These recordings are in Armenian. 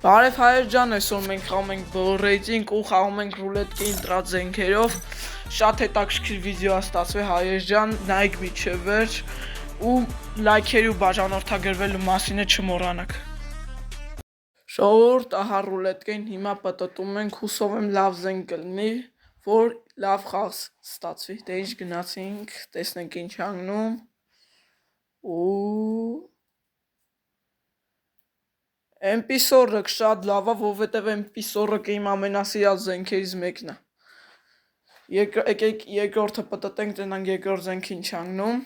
Բարև հայեր ջան, այսօր մենք խաղում ենք բլրեյդինգ ու խաղում ենք ռուլետկի ընտրած զենքերով։ Շատ հետաքրքիր վիդեո է ստացվել հայեր ջան, նայեք մինչև վերջ ու լայքերի ու բաժանորդագրվելու մասին չմոռանաք։ Շնորհ ահա ռուլետկին հիմա պատտում ենք, հուսով եմ լավ զենք կլինի, որ լավ խաղ ստացվի։ Դե ինչ գնացինք, տեսնենք ինչ անգնում ու MP40-ը շատ լավ է, որովհետև MP40-ը իմ ամենասիրած զենքերից մեկն է։ Եկեք երկրորդը պատտենք, տենանք երկրորդ զենքը ինչ անգնում։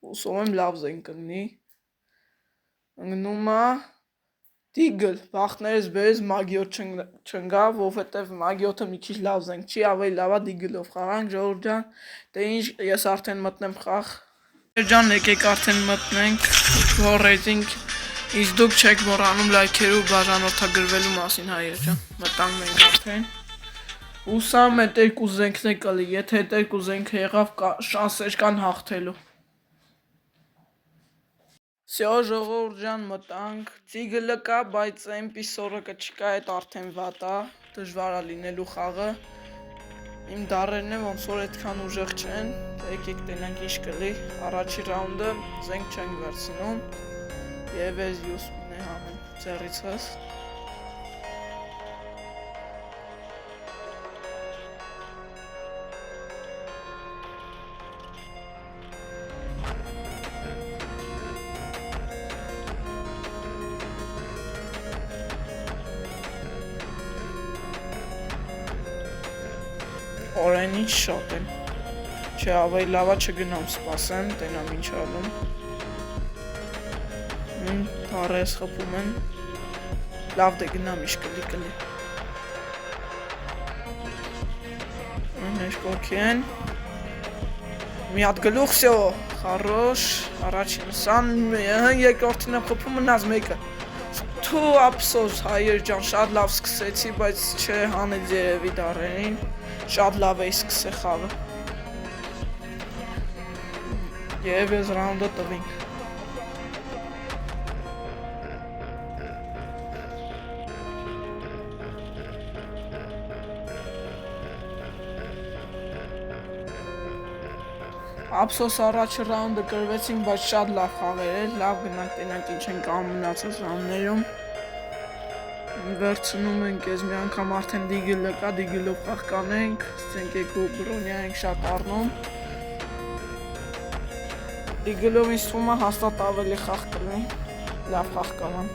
Հուսով եմ լավ զենք կլինի։ Ընկնում է Deagle, բախտներս բերես մագիոտ չընկա, որովհետև մագիոտը մի քիչ լավ զենք չի, ավելի լավ է Deagle-ով խաղանք, ժողովուրդ ջան։ Դե ինչ, ես արդեն մտնեմ խաղ։ Ջան, եկեք արդեն մտնենք բլրեյդինգ, իսկ դուք չեք մոռանում լայքերի ու բաժանորդագրվելու մասին հայեր ջան։ Մտանք մենք արդեն։ Հուսամ այդ երկու զենքն է կլի, եթե այդ երկու զենքը եղավ, շանսեր կան հաղթելու։ Всё, ժողովուրդ ջան, մտանք, Deagle-ը կա, բայց MP40-ը չկա, այդ արդեն վատ է, դժվար է լինելու խաղը։ Իմ դառերն են ոնց որ այդքան ուժեղ չեն, եկեք տենանք ինչ կլի, առաջի ռաունդը զենք չենք վերցնում, և ես յուսպին է հանում ձեռիցս։ Օրեն ինչ շատ եմ, չէ ավելի լավա չգնամ սպասեմ, տենամ ինչ ալում, դարես խպում են, լավ դե գնամ ինչ կլի, ներկոքի են, մի հատ գլուխ, սյո, խարոշ, առաջին սան, երկորդին եմ խպում մնաց մեկը, թու ապսոս հայեր ջան, շատ լավ սկսեցի, բայց չէ հանեց երևի դարերին, շատ լավ էի սկսել խաղը, և ես ռաունդը տվինք։ Ապսոս առաջի ռաունդը կրվեցինք, բայց շատ լավ խաղեր էր, լավ գնանք տենանք ինչ ենք ամնացած ռաունդներում։ Վերցնում ենք ես մի անգամ արդեն Deagle-ը կա, Deagle-ով խաղ կանենք, ստենք ու բրոնյա ենք շատ առնում։ Deagle-ով ինձ թվում է հաստատ ավելի խաղ կլինի, լավ խաղ կանանք։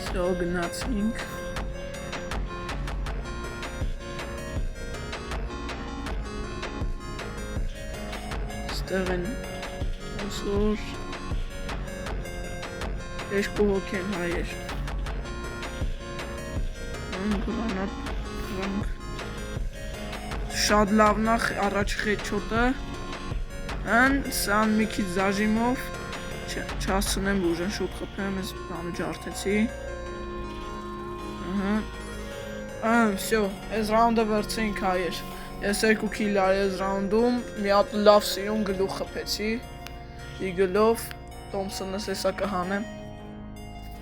Всё, գնացինք։ Ստեղ են ոսոր երկու հոգ են հայեր։ Շատ լավն է առաջ խեչոտը, սան մի քիչ զաժիմով, չասցնեմ ուժեն շուտ խպեմ, ես բանը ջարդեցի։ Всё, այս ռաունդը վերցրինք հայեր, ես 2 քիլ արի այս ռաունդում, մի հատ լավ սիրուն գլուխ խփեցի, Deagle-ով, Thompson-ս հեսա կհանեմ։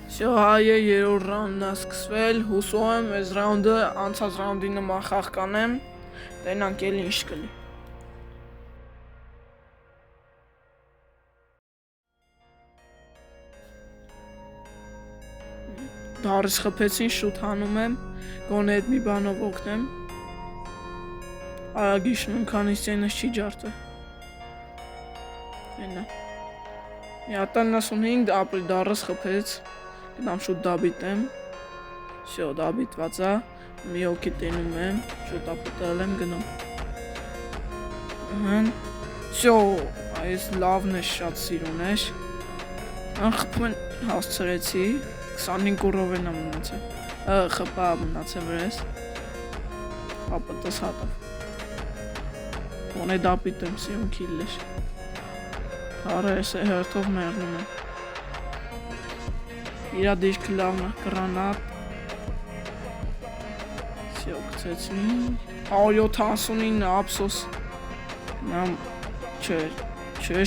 Всё, հայեր երրորդ ռաունդն է սկսվել, հուսով եմ այս ռաունդը անցած ռաունդի նման խաղ կանեմ, տենանք էլ ինչ կլի։ Դարս խփեցին, շուտ հանում եմ, գոնե այդ մի բանով օգնեմ, արագիշնում քանի սենս չի ջարդը, ենա, մի հատ 95 ապրի դարս խփեց, գնամ շուտ դաբիտեմ, всё, դաբիտված է, մի հոգի տենում եմ, շուտ ապտել եմ գնում, всё, այս լավն է շատ սիրուն էր, խփում են հասցրեցի, 25 ուրով են ամնացել, խպա ամնացել վրես, ապտս հատավ, Gone դապիտեմ սիոն քիլլեր։ Հարը էս է հերթով մեռնում է։ իրա դիրքը լավն է, գրանատ։ Всё, գցեցի։ 179, ափսոս։ Նամ չէ,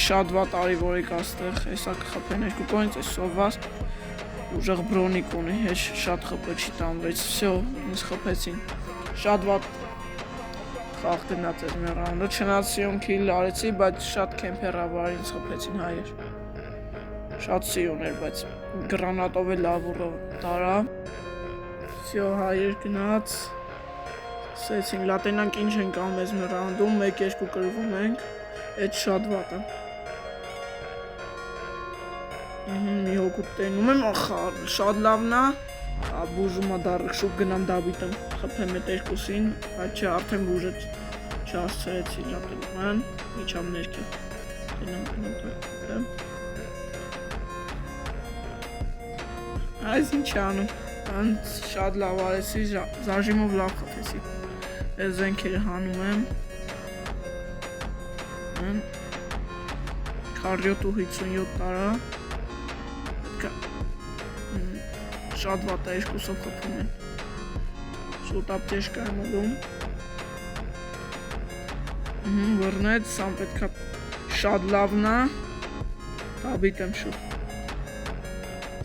շատ վատ արի որ եք աստեղ, հեսա կխփեն երկու կողմից, այս սոված ուժեղ բրոնիկ ունի, հեչ շատ խփը չի տանվեց, всё, ինձ խփեցին, շատ վատ խաղ գնաց այս մեր ռաունդը, չնայած 7 քիլ արեցի, բայց շատ քեմփերավար ինձ խփեցին հայեր, շատ սիրուն էր, բայց գրանատով է լավ ուռը տարա, всё, հայեր գնաց, սկսեցին, լատենանք ինչ ենք անում այս մեր ռաունդում, 1-2 կրվում ենք, այդ շատ վատ է։ Մի հոգու տենում եմ, շատ լավն է, բուժում է դառը, շուտ գնամ դաբիտեմ, խփեմ այդ երկուսին, բայց չէ, արդեն բուժը չհասցրեցի լատենում են, իջամ ներքև, տենամ, այս ինչ անում, շատ լավ արեցի, զարժիմով լավ խփեցի, այս զենքերը հանում եմ, 457 տարա, շատ վատ է երկուսով խփում են, շուտ ապտեշկա եմ ուլում, վռնեց, սամ պետք է շատ լավն է, դաբիտեմ շուտ,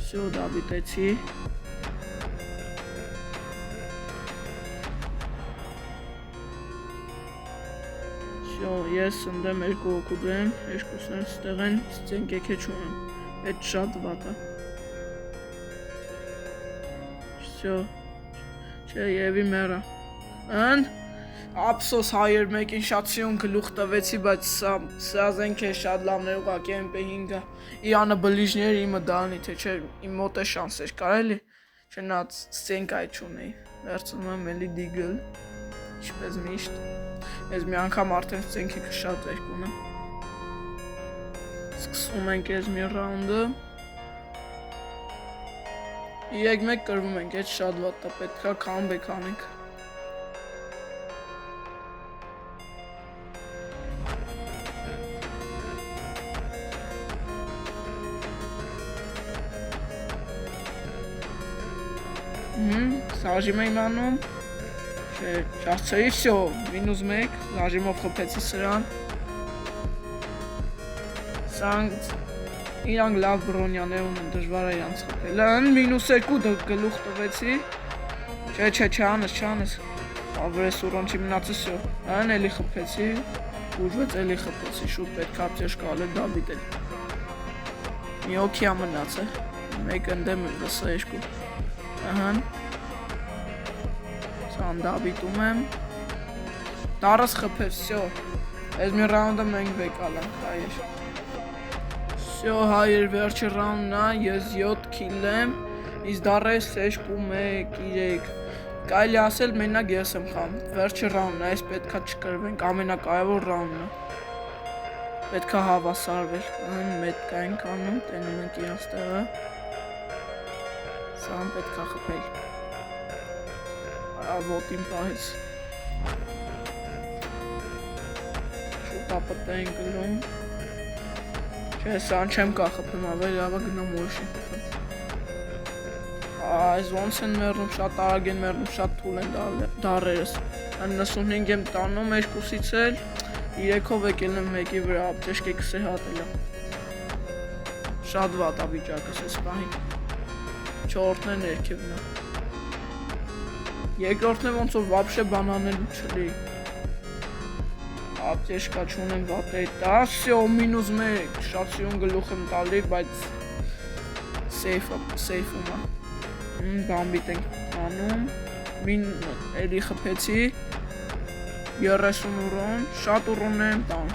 всё, դաբիտեցի, ես ընդեմ երկու հոգու դեմ, երկուսն են ստեղ են, ստենք եք է չունեմ, այդ շատ վատ է, всё, չէ, եվի մերա, ափսոս հայեր մեկին շատ սիուն գլուխ տվեցի, բայց սա զենք է շատ լավն էր ուղղակի MP5-ը, իրանը բլիժներ իմը դանի, թե չէ, իմ մոտ է շանս էր կարելի, չնայած ստենք այդ չունեի, վերցնում եմ էլի դիգլ, ինչպես միշտ, ես մի անգամ արդեն ստենքի շատ երկուն եմ, սկսում ենք ես մի ռաունդը, 3-1 կրվում ենք, այդ շատ վատ է, պետք է կամբեք անենք, Զարժիմ եմ անում, չասցրի, всё, -1, զարժիմով խփեցի սրան, իրանք լավ բրոնյաներ ունեն, դժվար է իրանց խփել, -2 գլուխ տվեցի, չանես, ավրես ուրոն չի մնացի, всё, էլի խփեցի, ուժվեց էլի խփեցի, շուտ պետք է ապտեշկա ալել դաբիտել, մի հոգի է մնացել, մեկ ընդեմ եմ, լսա երկու, Սան դաբիտում եմ, դարս խփեց, всё, այս մի ռաունդը մենք վեկալ ենք, հայեր, всё, հայեր վերջի ռաունդն է, ես 7 քիլ եմ, իսկ դարես 2-1-3, կարելի ասել մենակ ես եմ խաղում, վերջի ռաունդն է, այս պետք է չկրվենք, ամենակարևոր ռաունդն է, պետք է հավասարվել, մետկա ենք անում, տենում ենք իրանց տեղը, սան պետք է խփել, ոտին պահեց, շուտ ապտե են գլում, չէ, սան չեմ կա խփեմ, ավելի լավա գնամ ուրիշին խփեմ, այս ոնց են մերնում, շատ արագ են մերնում, շատ թուլ են դարերս, 95 եմ տանում, երկուսից էլ, 3-ով եկել եմ մեկի վրա, ապտեշկ է կսե հատել եմ, շատ վատ է վիճակս ես պահին, 4-ն է ներքևն է, երկրորդն է ոնց որ վաբշե բանանելու չլի, ապտեշկա չունեմ վատ է տա, всё, -1, շատ սիուն գլուխ եմ տալի, բայց սեյֆում է, բամբիտ ենք անում, էլի խփեցի, 30 ուրոն, շատ ուրոն եմ տան,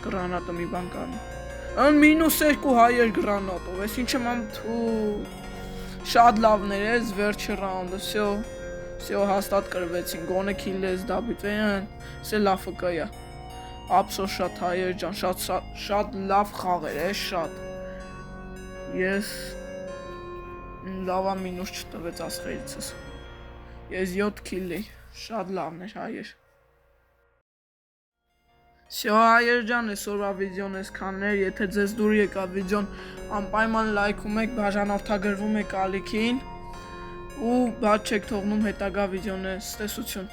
գրանատը մի բան կանում, -2 հայեր գրանատով, ես ինչ եմ անում, շատ լավն էր ես վերջի ռաունդը, всё, հաստատ կրվեցին, գոնե քիլլես դաբիտվեն, սե լավ կայա, ափսոս շատ հայեր ջան, շատ լավ խաղ էր, շատ, ես լավա մինուս չտվեց ասխերիցս, ես 7 քիլ էի, շատ լավն էր հայեր, Всё, հայեր ջան, այսօրվա վիդեոն այսքանն էր, եթե ձեզ դուր եկավ վիդեոն, անպայման լայքում եք, բաժանորդագրվում եք ալիքին ու բաց չեք թողնում հետագա վիդեոները, տեսություն։